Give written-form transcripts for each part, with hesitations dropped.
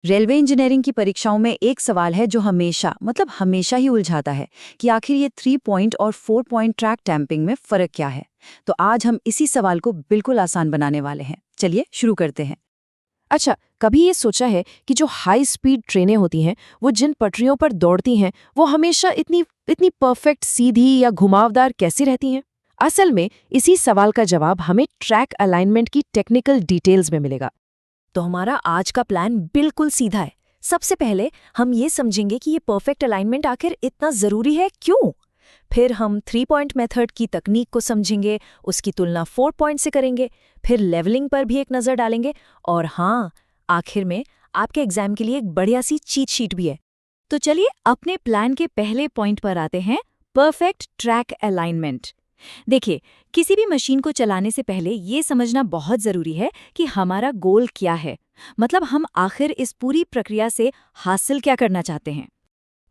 Railway engineering की परीक्षाओं में एक सवाल है जो हमेशा ही उलझाता है कि आखिर ये 3 पॉइंट और 4 पॉइंट ट्रैक डैम्पिंग में फ़र्क क्या है। तो आज हम इसी सवाल को बिल्कुल आसान बनाने वाले हैं। चलिए शुरू करते हैं। अच्छा, कभी ये सोचा है कि जो हाई स्पीड ट्रेनें होती हैं, वो जिन पटरियों पर दौड़ती हैं, वो हमेशा इतनी इतनी परफेक्ट सीधी या घुमावदार कैसी रहती हैं? असल में इसी सवाल का जवाब हमें ट्रैक अलाइनमेंट की टेक्निकल डिटेल्स में मिलेगा। तो हमारा आज का प्लान बिल्कुल सीधा है। सबसे पहले हम ये समझेंगे कि ये परफेक्ट अलाइनमेंट आखिर इतना ज़रूरी है क्यों। फिर हम 3 पॉइंट मेथड की तकनीक को समझेंगे, उसकी तुलना 4 पॉइंट से करेंगे, फिर लेवलिंग पर भी एक नज़र डालेंगे और हाँ, आखिर में आपके एग्जाम के लिए एक बढ़िया सी चीट शीट भी है। तो चलिए अपने प्लान के पहले पॉइंट पर आते हैं, परफेक्ट ट्रैक अलाइनमेंट। देखिए, किसी भी मशीन को चलाने से पहले ये समझना बहुत ज़रूरी है कि हमारा गोल क्या है, मतलब हम आखिर इस पूरी प्रक्रिया से हासिल क्या करना चाहते हैं।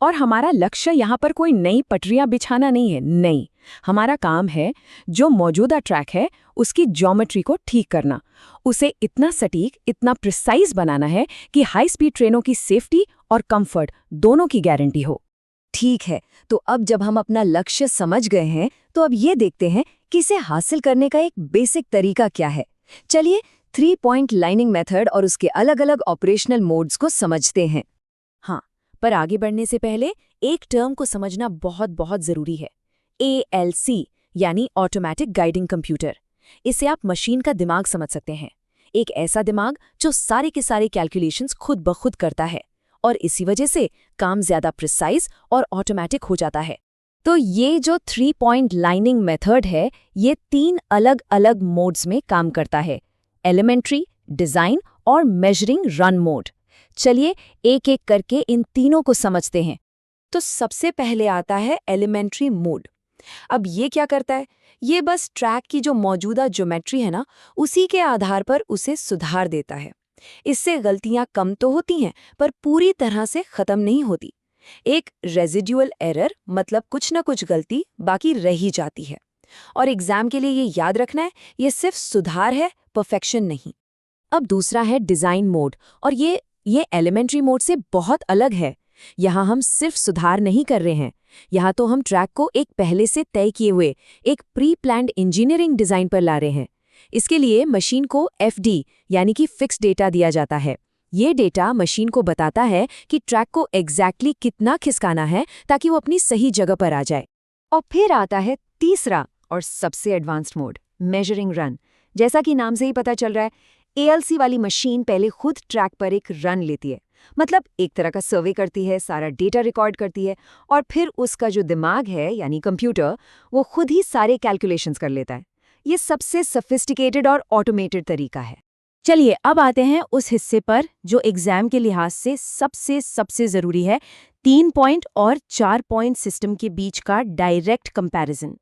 और हमारा लक्ष्य यहाँ पर कोई नई पटरियां बिछाना नहीं है, नहीं। हमारा काम है जो मौजूदा ट्रैक है उसकी ज्योमेट्री को ठीक करना, उसे इतना सटीक, इतना प्रिसाइज बनाना है कि हाई स्पीड ट्रेनों की सेफ्टी और कंफर्ट दोनों की गारंटी हो। ठीक है, तो अब जब हम अपना लक्ष्य समझ गए हैं, तो अब ये देखते हैं कि इसे हासिल करने का एक बेसिक तरीका क्या है। चलिए 3 पॉइंट लाइनिंग मेथड और उसके अलग-अलग ऑपरेशनल मोड्स को समझते हैं। हाँ, पर आगे बढ़ने से पहले एक टर्म को समझना बहुत बहुत ज़रूरी है, ALC यानी ऑटोमेटिक गाइडिंग कंप्यूटर। इसे आप मशीन का दिमाग समझ सकते हैं, एक ऐसा दिमाग जो सारे के सारे कैलकुलेशंस खुद ब खुद करता है और इसी वजह से काम ज़्यादा प्रिसाइज और ऑटोमेटिक हो जाता है। तो ये जो 3 पॉइंट लाइनिंग मेथड है, ये 3 अलग-अलग मोड्स में काम करता है, एलिमेंट्री, डिज़ाइन और मेजरिंग रन मोड। चलिए एक-एक करके इन तीनों को समझते हैं। तो सबसे पहले आता है एलिमेंट्री मोड। अब ये क्या करता है? ये बस ट्रैक की जो मौजूदा ज्योमेट्री है ना, उसी के आधार पर उसे सुधार देता है। इससे गलतियां कम तो होती हैं, पर पूरी तरह से खत्म नहीं होती। एक रेजिडुअल एरर, मतलब कुछ न कुछ गलती बाकी रह ही जाती है। और एग्जाम के लिए ये याद रखना है, ये सिर्फ सुधार है, परफेक्शन नहीं। अब दूसरा है डिज़ाइन मोड, और ये एलिमेंट्री मोड से बहुत अलग है। यहाँ हम सिर्फ सुधार नहीं कर रहे हैं, यहाँ तो हम ट्रैक को एक पहले से तय किए हुए एक प्री प्लान्ड इंजीनियरिंग डिज़ाइन पर ला रहे हैं। इसके लिए मशीन को FD यानी कि फिक्स डेटा दिया जाता है। ये डेटा मशीन को बताता है कि ट्रैक को एग्जैक्टली कितना खिसकाना है ताकि वो अपनी सही जगह पर आ जाए। और फिर आता है तीसरा और सबसे एडवांस्ड मोड, मेजरिंग रन। जैसा कि नाम से ही पता चल रहा है, ALC वाली मशीन पहले खुद ट्रैक पर एक रन लेती है, मतलब एक तरह का सर्वे करती है, सारा डेटा रिकॉर्ड करती है और फिर उसका जो दिमाग है यानी कंप्यूटर, वो खुद ही सारे कैलकुलेशंस कर लेता है। ये सबसे सफिस्टिकेटेड और ऑटोमेटेड तरीका है। चलिए अब आते हैं उस हिस्से पर जो एग्जाम के लिहाज से सबसे ज़रूरी है, 3 पॉइंट और 4 पॉइंट सिस्टम के बीच का डायरेक्ट कंपैरिजन।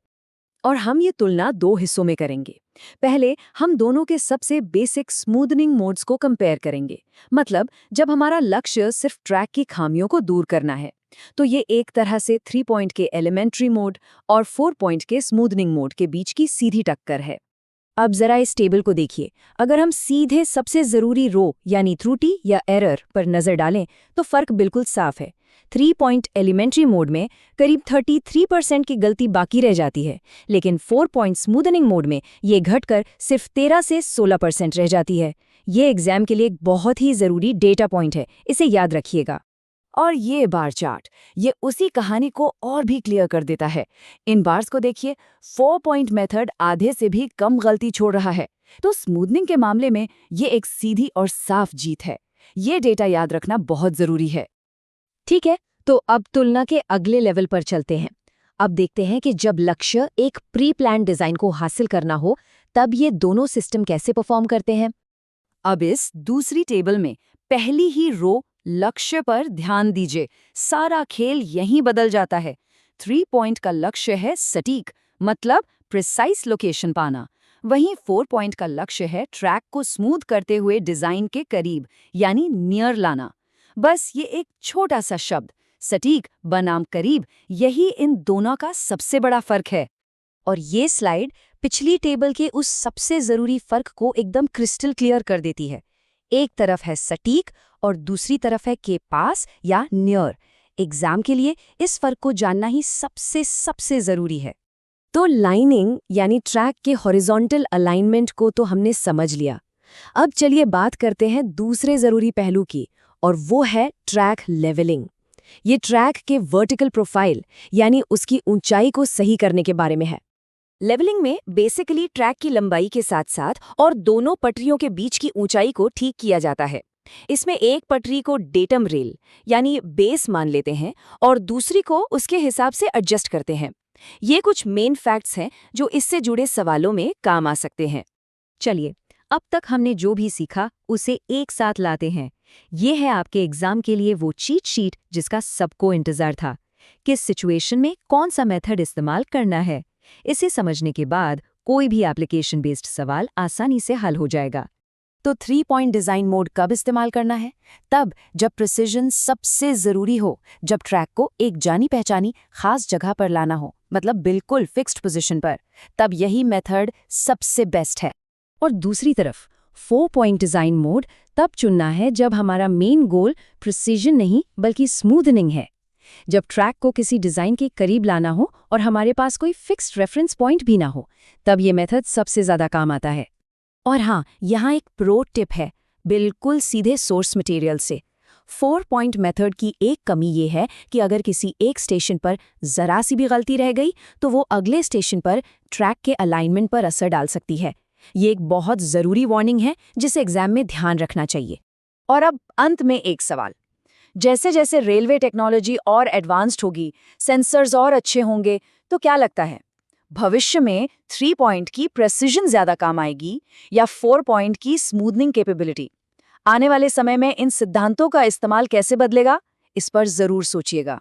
और हम ये तुलना 2 हिस्सों में करेंगे। पहले हम दोनों के सबसे बेसिक स्मूदनिंग मोड्स को कंपेयर करेंगे, मतलब जब हमारा लक्ष्य सिर्फ ट्रैक की खामियों को दूर करना है। तो ये एक तरह से 3 पॉइंट के एलिमेंट्री मोड और 4 पॉइंट के स्मूदनिंग मोड के बीच की सीधी टक्कर है। अब जरा इस टेबल को देखिए। अगर हम सीधे सबसे ज़रूरी रो यानी त्रुटि या एरर पर नज़र डालें तो फ़र्क बिल्कुल साफ है। 3 पॉइंट एलिमेंट्री मोड में करीब 33% की गलती बाकी रह जाती है, लेकिन 4 पॉइंट स्मूदनिंग मोड में ये घटकर सिर्फ 13 से 16% रह जाती है। ये एग्जाम के लिए एक बहुत ही ज़रूरी डेटा पॉइंट है, इसे याद रखिएगा। और ये बार चार्ट, ये उसी कहानी को और भी क्लियर कर देता है। इन बार्स को देखिए, 4 पॉइंट मेथड आधे से भी कम गलती छोड़ रहा है, तो स्मूदनिंग के मामले में ये एक सीधी और साफ जीत है। ये डेटा याद रखना बहुत ज़रूरी है। ठीक है, तो अब तुलना के अगले लेवल पर चलते हैं। अब देखते हैं कि जब लक्ष्य एक प्री प्लान डिज़ाइन को हासिल करना हो, तब ये दोनों सिस्टम कैसे परफॉर्म करते हैं। अब इस दूसरी टेबल में पहली ही रो लक्ष्य पर ध्यान दीजिए। सारा खेल यहीं बदल जाता है। 3 पॉइंट का लक्ष्य है सटीक, मतलब प्रिसाइज लोकेशन पाना। वहीं 4 पॉइंट का लक्ष्य है ट्रैक को स्मूथ करते हुए डिज़ाइन के करीब, यानी नियर लाना। बस ये एक छोटा सा शब्द, सटीक बनाम करीब, यही इन दोनों का सबसे बड़ा फर्क है। और ये स्लाइड पिछली टेबल के उस सबसे ज़रूरी फर्क को एकदम क्रिस्टल क्लियर कर देती है। एक तरफ है सटीक और दूसरी तरफ है के पास या नियर। एग्जाम के लिए इस फर्क को जानना ही सबसे ज़रूरी है। तो लाइनिंग यानी ट्रैक के हॉरिजॉन्टल अलाइनमेंट को तो हमने समझ लिया। अब चलिए बात करते हैं दूसरे ज़रूरी पहलू की, और वो है ट्रैक लेवलिंग। ये ट्रैक के वर्टिकल प्रोफाइल यानी उसकी ऊंचाई को सही करने के बारे में है। लेवलिंग में बेसिकली ट्रैक की लंबाई के साथ साथ और दोनों पटरियों के बीच की ऊंचाई को ठीक किया जाता है। इसमें एक पटरी को डेटम रेल यानी बेस मान लेते हैं और दूसरी को उसके हिसाब से एडजस्ट करते हैं। ये कुछ मेन फैक्ट्स हैं जो इससे जुड़े सवालों में काम आ सकते हैं। चलिए, अब तक हमने जो भी सीखा उसे एक साथ लाते हैं। ये है आपके एग्जाम के लिए वो चीट शीट जिसका सबको इंतजार था। किस सिचुएशन में कौन सा मेथड इस्तेमाल करना है, इसे समझने के बाद कोई भी एप्लीकेशन बेस्ड सवाल आसानी से हल हो जाएगा। तो 3 पॉइंट डिजाइन मोड कब इस्तेमाल करना है? तब जब प्रिसिजन सबसे जरूरी हो, जब ट्रैक को एक जानी पहचानी खास जगह पर लाना हो, मतलब बिल्कुल फिक्स्ड पोजीशन पर, तब यही मेथड सबसे बेस्ट है। और दूसरी तरफ 4 पॉइंट डिजाइन मोड तब चुनना है जब हमारा मेन गोल प्रिसीजन नहीं बल्कि स्मूथनिंग है। जब ट्रैक को किसी डिजाइन के करीब लाना हो और हमारे पास कोई फिक्स्ड रेफरेंस पॉइंट भी ना हो, तब ये मेथड सबसे ज्यादा काम आता है। और हाँ, यहाँ एक प्रो टिप है, बिल्कुल सीधे सोर्स मटेरियल से। 4 पॉइंट मेथड की एक कमी ये है कि अगर किसी एक स्टेशन पर जरा सी भी गलती रह गई तो वो अगले स्टेशन पर ट्रैक के अलाइनमेंट पर असर डाल सकती है। ये एक बहुत ज़रूरी वार्निंग है जिसे एग्जाम में ध्यान रखना चाहिए। और अब अंत में एक सवाल। जैसे जैसे रेलवे टेक्नोलॉजी और एडवांस्ड होगी, सेंसर्स और अच्छे होंगे, तो क्या लगता है भविष्य में 3 पॉइंट की प्रेसिजन ज़्यादा काम आएगी या 4 पॉइंट की स्मूथनिंग कैपेबिलिटी? आने वाले समय में इन सिद्धांतों का इस्तेमाल कैसे बदलेगा, इस पर ज़रूर सोचिएगा।